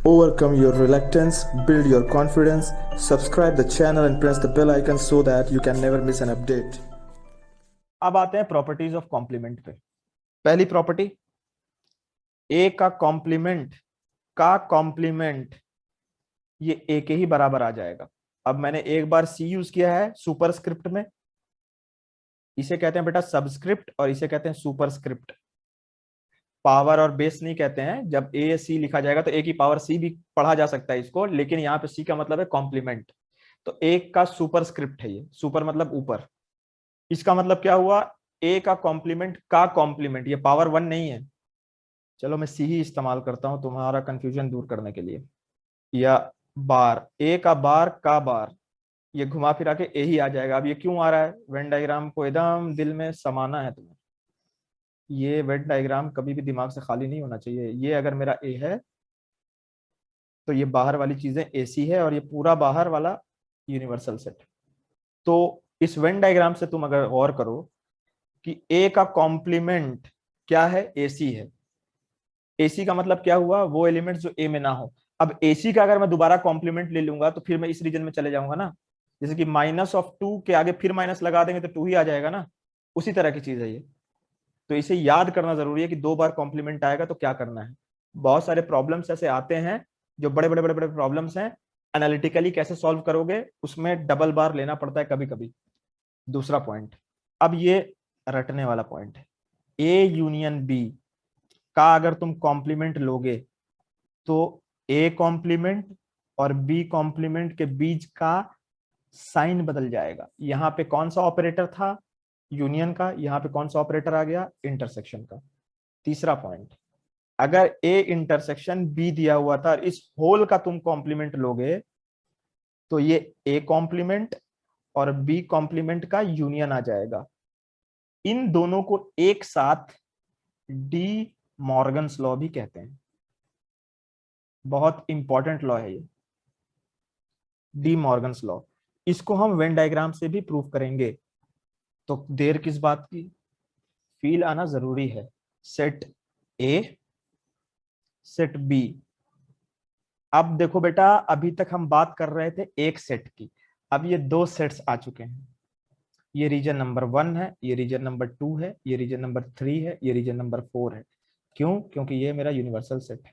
Overcome your reluctance, build your confidence, subscribe the channel and press the bell icon so that you can never miss an update. अब आते हैं properties of complement पे। पहली property, ए का complement ये ए के ही बराबर आ जाएगा। अब मैंने एक बार सी यूज किया है सुपरस्क्रिप्ट में, इसे कहते हैं बेटा सबस्क्रिप्ट और इसे कहते हैं सुपरस्क्रिप्ट। पावर और बेस नहीं कहते हैं। जब ए सी लिखा जाएगा तो ए की पावर सी भी पढ़ा जा सकता है इसको, लेकिन यहाँ पे सी का मतलब है कॉम्प्लीमेंट। तो ए का सुपरस्क्रिप्ट है ये, सुपर मतलब ऊपर। इसका मतलब क्या हुआ, ए का कॉम्प्लीमेंट ये पावर 1 नहीं है। चलो मैं सी ही इस्तेमाल करता हूं तुम्हारा कंफ्यूजन दूर करने के लिए। या बार, ए का बार ये घुमा फिरा के ए ही आ जाएगा। अब ये क्यों आ रहा है, वेन डायग्राम को एकदम दिल में समाना है तुम्हें। ये वेन डायग्राम कभी भी दिमाग से खाली नहीं होना चाहिए। ये अगर मेरा ए है तो ये बाहर वाली चीजें एसी है और ये पूरा बाहर वाला यूनिवर्सल सेट। तो इस वेन डायग्राम से तुम अगर गौर करो कि ए का कॉम्प्लीमेंट क्या है, एसी है। एसी का मतलब क्या हुआ, वो एलिमेंट जो ए में ना हो। अब एसी का अगर मैं दोबारा कॉम्प्लीमेंट ले लूंगा तो फिर मैं इस रीजन में चले जाऊंगा ना। जैसे कि -2 के आगे फिर माइनस लगा देंगे तो 2 ही आ जाएगा ना। उसी तरह की चीज है ये। तो इसे याद करना जरूरी है कि 2 बार कॉम्प्लीमेंट आएगा तो क्या करना है। बहुत सारे प्रॉब्लम्स ऐसे आते हैं जो बड़े बड़े बड़े बड़े प्रॉब्लम्स हैं, एनालिटिकली कैसे सॉल्व करोगे उसमें डबल बार लेना पड़ता है कभी कभी। दूसरा पॉइंट, अब ये रटने वाला पॉइंट है। ए यूनियन बी का अगर तुम कॉम्प्लीमेंट लोगे तो ए कॉम्प्लीमेंट और बी कॉम्प्लीमेंट के बीच का साइन बदल जाएगा। यहां पे कौन सा ऑपरेटर था, यूनियन का, यहां पे कौन सा ऑपरेटर आ गया, इंटरसेक्शन का। तीसरा पॉइंट, अगर ए इंटरसेक्शन बी दिया हुआ था, इस होल का तुम कॉम्प्लीमेंट लोगे तो ये ए कॉम्प्लीमेंट और बी कॉम्प्लीमेंट का यूनियन आ जाएगा। इन दोनों को एक साथ डी मॉर्गन्स लॉ भी कहते हैं। बहुत इंपॉर्टेंट लॉ है ये, डी मॉर्गन्स लॉ। इसको हम वेन डायग्राम से भी प्रूव करेंगे। तो देर किस बात की, फील आना जरूरी है। Set A, set B. अब देखो बेटा, अभी तक हम बात कर रहे थे एक सेट की, अब ये 2 सेट्स आ चुके हैं। ये रीजन नंबर 1 है, ये रीजन नंबर 2 है, ये रीजन नंबर 3 है, ये रीजन नंबर 4 है। क्यों, क्योंकि ये मेरा यूनिवर्सल सेट है।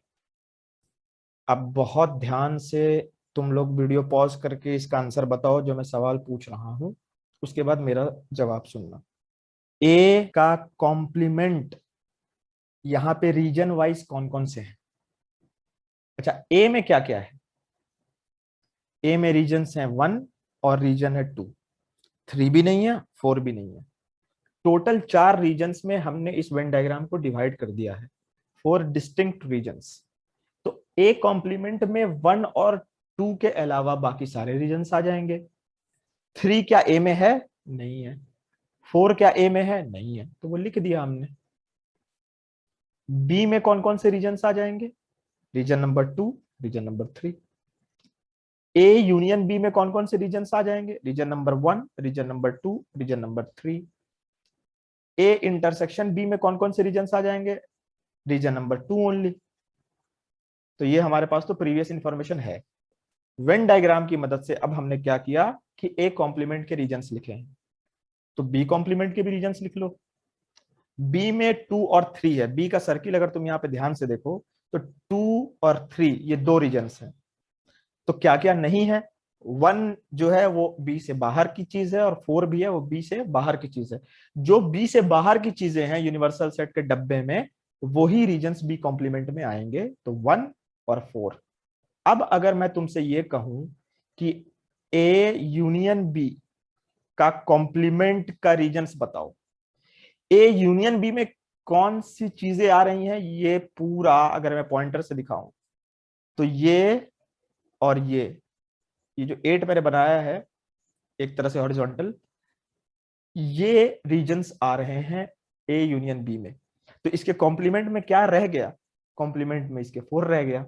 अब बहुत ध्यान से तुम लोग वीडियो पॉज करके इसका आंसर बताओ जो मैं सवाल पूछ रहा हूं, उसके बाद मेरा जवाब सुनना। ए का कॉम्प्लीमेंट यहां पे रीजन वाइज कौन कौन से हैं। अच्छा, ए में क्या क्या है, ए में रीजन्स हैं 1 और रीजन है 2। 3 भी नहीं है, 4 भी नहीं है। टोटल 4 रीजन्स में हमने इस वेन डायग्राम को डिवाइड कर दिया है, 4 डिस्टिंक्ट रीजन्स। तो ए कॉम्प्लीमेंट में 1 और 2 के अलावा बाकी सारे रीजन्स आ जाएंगे। 3 क्या ए में है, नहीं है। 4 क्या ए में है, नहीं है, तो वो लिख दिया हमने। बी में कौन कौन से रीजन्स आ जाएंगे, region number 2, region number 3। A union B में कौन कौन से रीजन्स आ जाएंगे, region number 1, region number 2, region number 3। A intersection B में कौन कौन से रीजन्स आ जाएंगे, रीजन नंबर 2 ओनली। तो ये हमारे पास तो प्रीवियस इंफॉर्मेशन है। वेन डायग्राम की मदद से अब हमने क्या किया कि ए कॉम्प्लीमेंट के रीजन्स लिखे हैं, तो बी कॉम्प्लीमेंट के भी रीजन्स लिख लो। बी में 2 और 3 है, बी का सर्किल अगर तुम यहाँ पे ध्यान से देखो तो 2 और 3 ये 2 रीजन्स हैं। तो क्या क्या नहीं है, 1 जो है वो बी से बाहर की चीज है और 4 भी है वो बी से बाहर की चीज है। जो बी से बाहर की चीजें हैं यूनिवर्सल सेट के डब्बे में, वही रीजन्स बी कॉम्प्लीमेंट में आएंगे, तो 1 और 4। अब अगर मैं तुमसे ये कहूं कि ए यूनियन बी का कॉम्प्लीमेंट का रीजन्स बताओ, ए यूनियन बी में कौन सी चीजें आ रही हैं, ये पूरा अगर मैं पॉइंटर से दिखाऊं तो ये और ये जो 8 मैंने बनाया है एक तरह से हॉरिजॉन्टल, ये रीजन्स आ रहे हैं ए यूनियन बी में। तो इसके कॉम्प्लीमेंट में क्या रह गया, कॉम्प्लीमेंट में इसके 4 रह गया।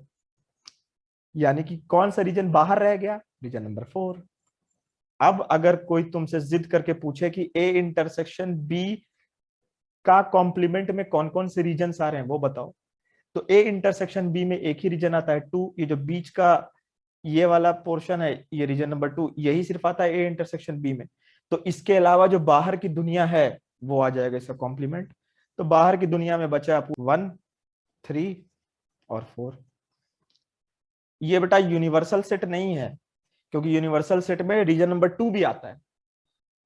यानी कि कौन सा रीजन बाहर रह गया, रीजन नंबर 4। अब अगर कोई तुमसे जिद करके पूछे कि ए इंटरसेक्शन बी का कॉम्प्लीमेंट में कौन कौन से रीजन्स आ रहे हैं वो बताओ, तो ए इंटरसेक्शन बी में एक ही रीजन आता है 2, ये जो बीच का ये वाला पोर्शन है ये रीजन नंबर 2, यही सिर्फ आता है ए इंटरसेक्शन बी में। तो इसके अलावा जो बाहर की दुनिया है वो आ जाएगा इसका कॉम्प्लीमेंट। तो बाहर की दुनिया में बचा 1, 3 और 4। ये बेटा यूनिवर्सल सेट नहीं है, क्योंकि यूनिवर्सल सेट में रीजन नंबर 2 भी आता है।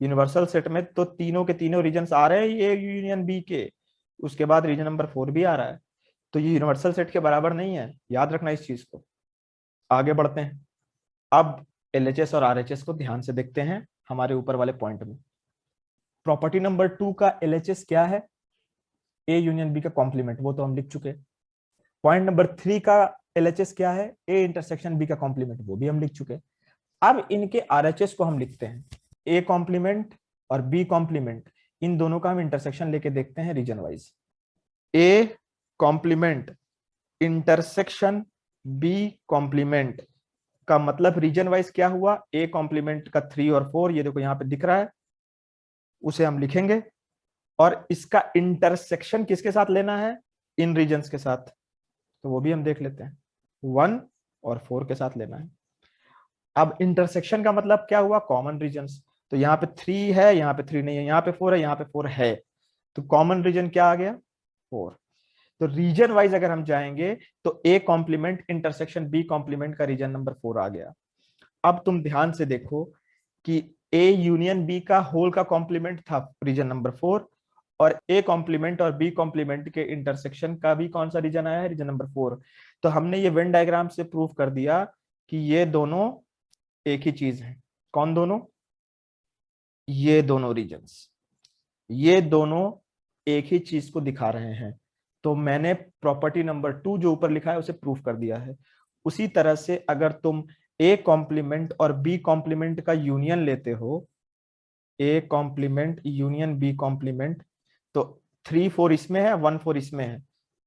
यूनिवर्सल सेट में तो तीनों के तीनों रीजन्स आ रहे हैं ये यूनियन बी के, उसके बाद रीजन नंबर 4 भी आ रहा है। तो ये यूनिवर्सल सेट के बराबर नहीं है, याद रखना इस चीज को। आगे बढ़ते हैं, अब एलएचएस और आरएचएस को ध्यान से देखते हैं हमारे ऊपर वाले पॉइंट में। प्रॉपर्टी नंबर 2 का एलएचएस क्या है? ए यूनियन बी का कॉम्प्लीमेंट, वो तो हम लिख चुके। पॉइंट नंबर 3 का एलएचएस क्या है? ए इंटरसेक्शन बी का कॉम्प्लीमेंट, वो भी हम लिख चुके। अब इनके आरएचएस को हम लिखते हैं। ए कॉम्प्लीमेंट और बी कॉम्प्लीमेंट, इन दोनों का हम इंटरसेक्शन लेके देखते हैं region wise. A complement intersection B complement का मतलब रीजन वाइज क्या हुआ? ए कॉम्प्लीमेंट का 3 और 4, ये देखो यहां पे दिख रहा है, उसे हम लिखेंगे। और इसका इंटरसेक्शन किसके साथ लेना है? इन रीजन्स के साथ, तो वो भी हम देख लेते हैं। 1 और 4 के साथ लेना है। अब इंटरसेक्शन का मतलब क्या हुआ? Common regions. तो यहाँ पे 3 है, यहाँ पे 3 नहीं है, यहाँ पे 4 है, यहाँ पे 4 है, तो कॉमन रीजन क्या आ गया? 4। तो रीजन वाइज अगर हम जाएंगे तो A complement intersection B complement का रीजन नंबर 4 आ गया। अब तुम ध्यान से देखो कि ए यूनियन बी का होल का कॉम्प्लीमेंट था रीजन नंबर 4, और ए कॉम्प्लीमेंट और बी कॉम्प्लीमेंट के इंटरसेक्शन का भी कौन सा रीजन आया है? Region number 4। तो हमने ये वेन डायग्राम से प्रूव कर दिया कि ये दोनों एक ही चीज है। कौन दोनों? ये दोनों रीजन्स, ये दोनों एक ही चीज को दिखा रहे हैं। तो मैंने प्रॉपर्टी नंबर 2 जो ऊपर लिखा है उसे प्रूफ कर दिया है। उसी तरह से अगर तुम ए कॉम्प्लीमेंट और बी कॉम्प्लीमेंट का यूनियन लेते हो, A complement union B complement, तो 3, 4 इसमें है, 1, 4 इसमें है,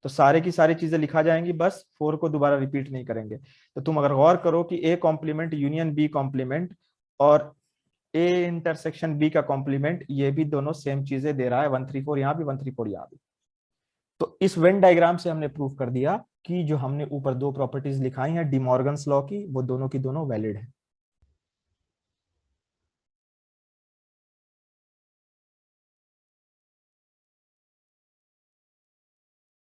तो सारे की सारी चीजें लिखा जाएंगी, बस 4 को दोबारा रिपीट नहीं करेंगे। तो तुम अगर गौर करो कि A complement union B complement और ए इंटरसेक्शन बी का कॉम्प्लीमेंट, ये भी दोनों सेम चीजें दे रहा है, 1, 3, 4 यहाँ भी, 1, 3, 4 यहाँ भी। तो इस वेन डायग्राम से हमने प्रूव कर दिया कि जो हमने ऊपर 2 प्रॉपर्टीज लिखाई हैं डी मॉर्गन्स लॉ की, वो दोनों की दोनों वैलिड है।